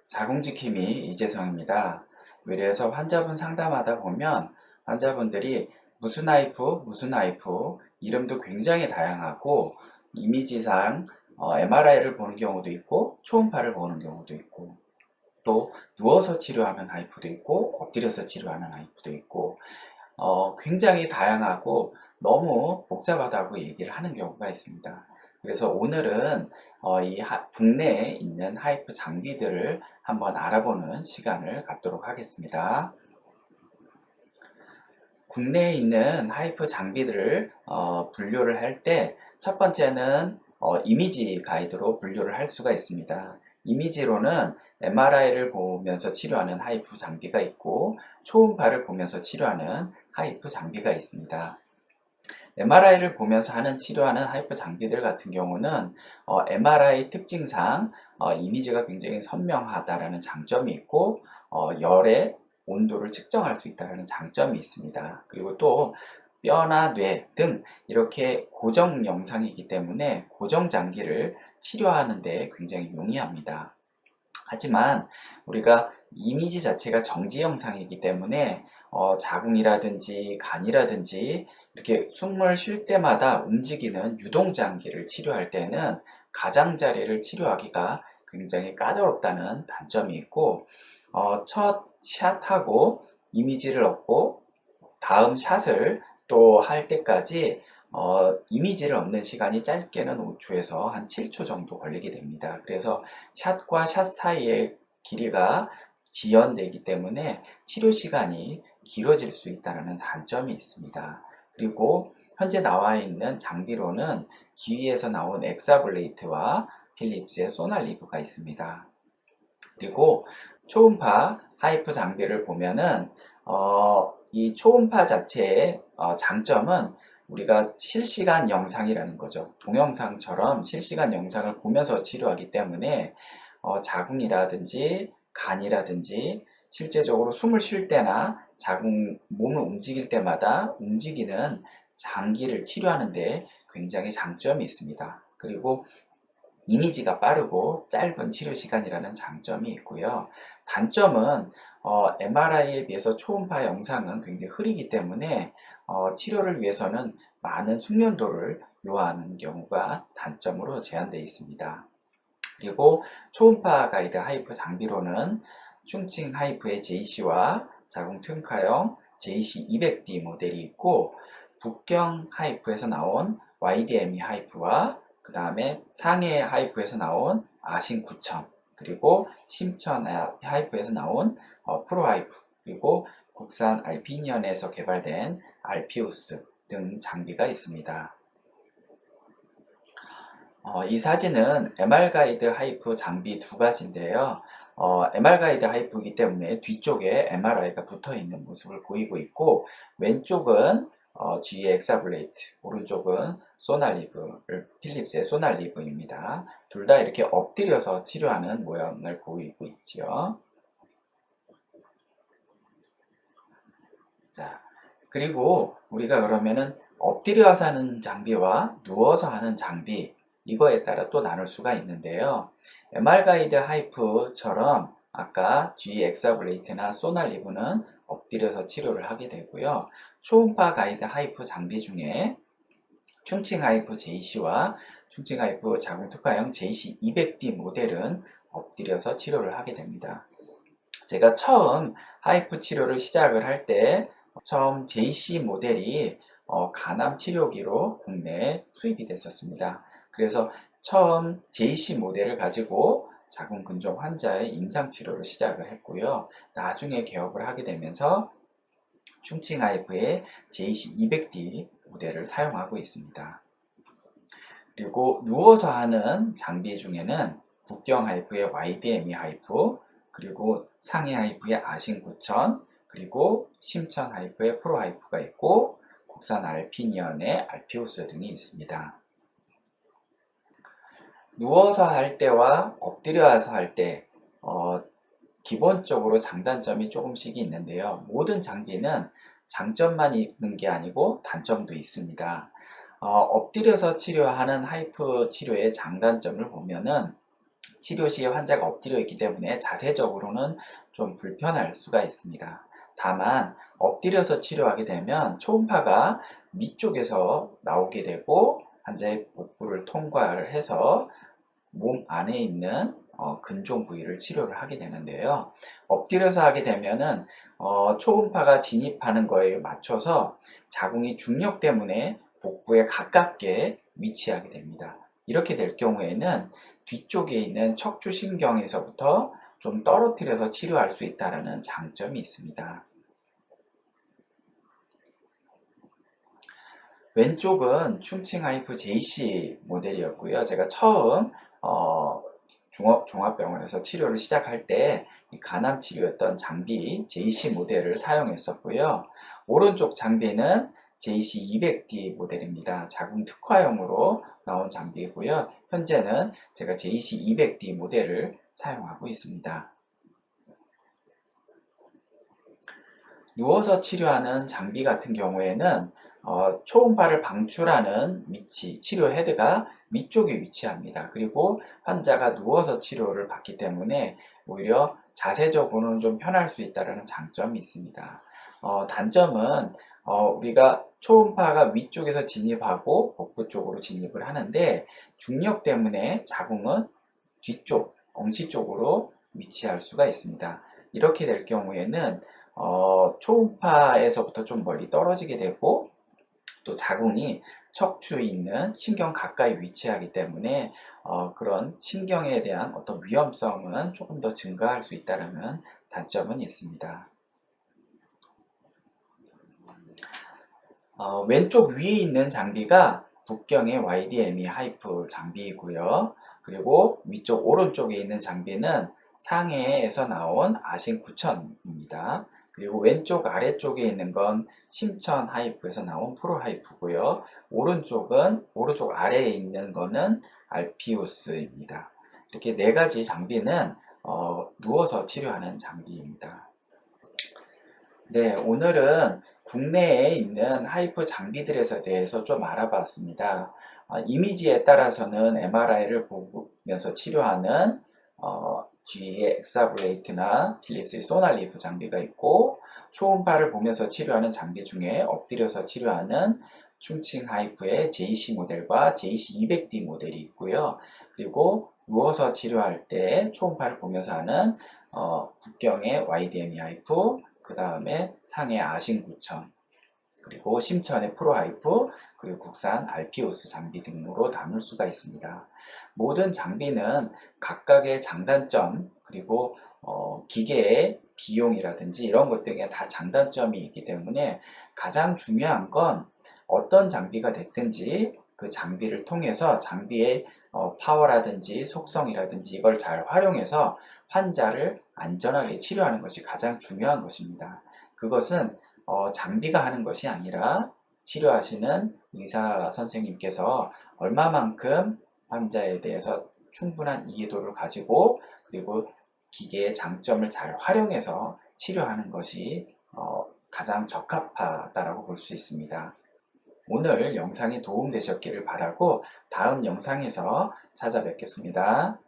자궁지킴이 이재성입니다. 의뢰해서 환자분 상담하다 보면 환자분들이 무슨 하이프 이름도 굉장히 다양하고 이미지상 MRI를 보는 경우도 있고 초음파를 보는 경우도 있고 또 누워서 치료하는 하이프도 있고 엎드려서 치료하는 하이프도 있고 굉장히 다양하고 너무 복잡하다고 얘기를 하는 경우가 있습니다. 그래서 오늘은 국내에 있는 하이프 장비들을 한번 알아보는 시간을 갖도록 하겠습니다. 국내에 있는 하이프 장비들을 분류를 할 때 첫 번째는 이미지 가이드로 분류를 할 수가 있습니다. 이미지로는 MRI를 보면서 치료하는 하이프 장비가 있고 초음파를 보면서 치료하는 하이프 장비가 있습니다. MRI를 보면서 치료하는 하이프 장비들 같은 경우는 MRI 특징상 이미지가 굉장히 선명하다라는 장점이 있고 열의 온도를 측정할 수 있다는 장점이 있습니다. 그리고 또 뼈나 뇌 등 이렇게 고정 영상이기 때문에 고정 장기를 치료하는 데 굉장히 용이합니다. 하지만 우리가 이미지 자체가 정지 영상이기 때문에 자궁이라든지 간이라든지 이렇게 숨을 쉴 때마다 움직이는 유동장기를 치료할 때는 가장자리를 치료하기가 굉장히 까다롭다는 단점이 있고 첫 샷하고 이미지를 얻고 다음 샷을 또 할 때까지 이미지를 얻는 시간이 짧게는 5초에서 한 7초 정도 걸리게 됩니다. 그래서 샷과 샷 사이의 길이가 지연되기 때문에 치료 시간이 길어질 수 있다는 단점이 있습니다. 그리고 현재 나와 있는 장비로는 GE에서 나온 엑사블레이트와 필립스의 소날리브가 있습니다. 그리고 초음파 하이프 장비를 보면은 이 초음파 자체의 장점은 우리가 실시간 영상이라는 거죠. 동영상처럼 실시간 영상을 보면서 치료하기 때문에 자궁이라든지 간이라든지 실제적으로 숨을 쉴 때나 자궁 몸을 움직일 때마다 움직이는 장기를 치료하는 데 굉장히 장점이 있습니다. 그리고 이미지가 빠르고 짧은 치료 시간이라는 장점이 있고요. 단점은 MRI에 비해서 초음파 영상은 굉장히 흐리기 때문에 치료를 위해서는 많은 숙련도를 요하는 경우가 단점으로 제한되어 있습니다. 그리고 초음파 가이드 하이프 장비로는 충칭 하이프의 JC와 자궁 특화형 JC200D 모델이 있고 북경 하이프에서 나온 YDME 하이프와 그 다음에 상해 하이프에서 나온 아신 9000 그리고 심천 하이프에서 나온 프로 하이프 그리고 국산 알피니언에서 개발된 알피우스 등 장비가 있습니다. 이 사진은 MR 가이드 하이프 장비 두 가지인데요. MR 가이드 하이프이기 때문에 뒤쪽에 MRI가 붙어 있는 모습을 보이고 있고 왼쪽은 GE 엑사블레이트, 오른쪽은 소날리브, 필립스의 소날리브입니다. 둘 다 이렇게 엎드려서 치료하는 모양을 보이고 있죠. 자, 그리고 우리가 그러면은 엎드려서 하는 장비와 누워서 하는 장비 이거에 따라 또 나눌 수가 있는데요. MR 가이드 하이프처럼 아까 G 엑사블레이트나 소날리브는 엎드려서 치료를 하게 되고요. 초음파 가이드 하이프 장비 중에 충칭 하이프 JC와 충칭 하이프 자궁 특화형 JC200D 모델은 엎드려서 치료를 하게 됩니다. 제가 처음 하이프 치료를 시작을 할 때 처음 JC 모델이 간암 치료기로 국내에 수입이 됐었습니다. 그래서 처음 JC 모델을 가지고 자궁근종 환자의 임상치료를 시작을 했고요. 나중에 개업을 하게 되면서 충칭 하이프의 JC200D 모델을 사용하고 있습니다. 그리고 누워서 하는 장비 중에는 북경 하이프의 YDME 하이프 그리고 상해 하이프의 아신 9000 그리고 심천 하이프의 프로 하이프가 있고 국산 알피니언의 알피우스 등이 있습니다. 누워서 할 때와 엎드려서 할 때 기본적으로 장단점이 조금씩 있는데요. 모든 장비는 장점만 있는 게 아니고 단점도 있습니다. 엎드려서 치료하는 하이프 치료의 장단점을 보면은 치료 시에 환자가 엎드려 있기 때문에 자세적으로는 좀 불편할 수가 있습니다. 다만 엎드려서 치료하게 되면 초음파가 위쪽에서 나오게 되고 환자의 복부를 통과를 해서 몸 안에 있는 근종 부위를 치료를 하게 되는데요. 엎드려서 하게 되면은 초음파가 진입하는 거에 맞춰서 자궁이 중력 때문에 복부에 가깝게 위치하게 됩니다. 이렇게 될 경우에는 뒤쪽에 있는 척추신경에서부터 좀 떨어뜨려서 치료할 수 있다는 장점이 있습니다. 왼쪽은 충칭 하이프 JC 모델이었고요. 제가 처음 종합병원에서 치료를 시작할 때 간암 치료였던 장비 JC 모델을 사용했었고요. 오른쪽 장비는 JC 200D 모델입니다. 자궁 특화용으로 나온 장비이고요. 현재는 제가 JC 200D 모델을 사용하고 있습니다. 누워서 치료하는 장비 같은 경우에는 초음파를 방출하는 위치, 치료 헤드가 위쪽에 위치합니다. 그리고 환자가 누워서 치료를 받기 때문에 오히려 자세적으로는 좀 편할 수 있다는 장점이 있습니다. 단점은 우리가 초음파가 위쪽에서 진입하고 복부 쪽으로 진입을 하는데 중력 때문에 자궁은 뒤쪽, 엉치 쪽으로 위치할 수가 있습니다. 이렇게 될 경우에는 초음파에서부터 좀 멀리 떨어지게 되고 또 자궁이 척추에 있는 신경 가까이 위치하기 때문에 그런 신경에 대한 어떤 위험성은 조금 더 증가할 수 있다는 단점은 있습니다. 왼쪽 위에 있는 장비가 북경의 YDME 하이프 장비이고요. 그리고 위쪽 오른쪽에 있는 장비는 상해에서 나온 아신 9000입니다. 그리고 왼쪽 아래쪽에 있는 건 심천 하이프에서 나온 프로 하이프고요. 오른쪽 아래에 있는 거는 알피우스입니다. 이렇게 네 가지 장비는 누워서 치료하는 장비입니다. 네, 오늘은 국내에 있는 하이프 장비들에 대해서 좀 알아봤습니다. 이미지에 따라서는 MRI를 보면서 치료하는 GE의 엑사블레이트나 필립스의 소날리프 장비가 있고, 초음파를 보면서 치료하는 장비 중에 엎드려서 치료하는 충칭 하이프의 JC 모델과 JC 200D 모델이 있고요. 그리고 누워서 치료할 때 초음파를 보면서 하는 북경의 YDME 하이프, 그 다음에 상해 아신 9000, 그리고 심천의 프로하이프, 그리고 국산 알피오스 장비 등으로 나눌 수가 있습니다. 모든 장비는 각각의 장단점, 그리고 기계의 비용이라든지 이런 것 등에 다 장단점이 있기 때문에 가장 중요한 건 어떤 장비가 됐든지 그 장비를 통해서 장비의 파워라든지 속성이라든지 이걸 잘 활용해서 환자를 안전하게 치료하는 것이 가장 중요한 것입니다. 그것은 장비가 하는 것이 아니라 치료하시는 의사 선생님께서 얼마만큼 환자에 대해서 충분한 이해도를 가지고 그리고 기계의 장점을 잘 활용해서 치료하는 것이 가장 적합하다고 볼 수 있습니다. 오늘 영상이 도움되셨기를 바라고 다음 영상에서 찾아뵙겠습니다.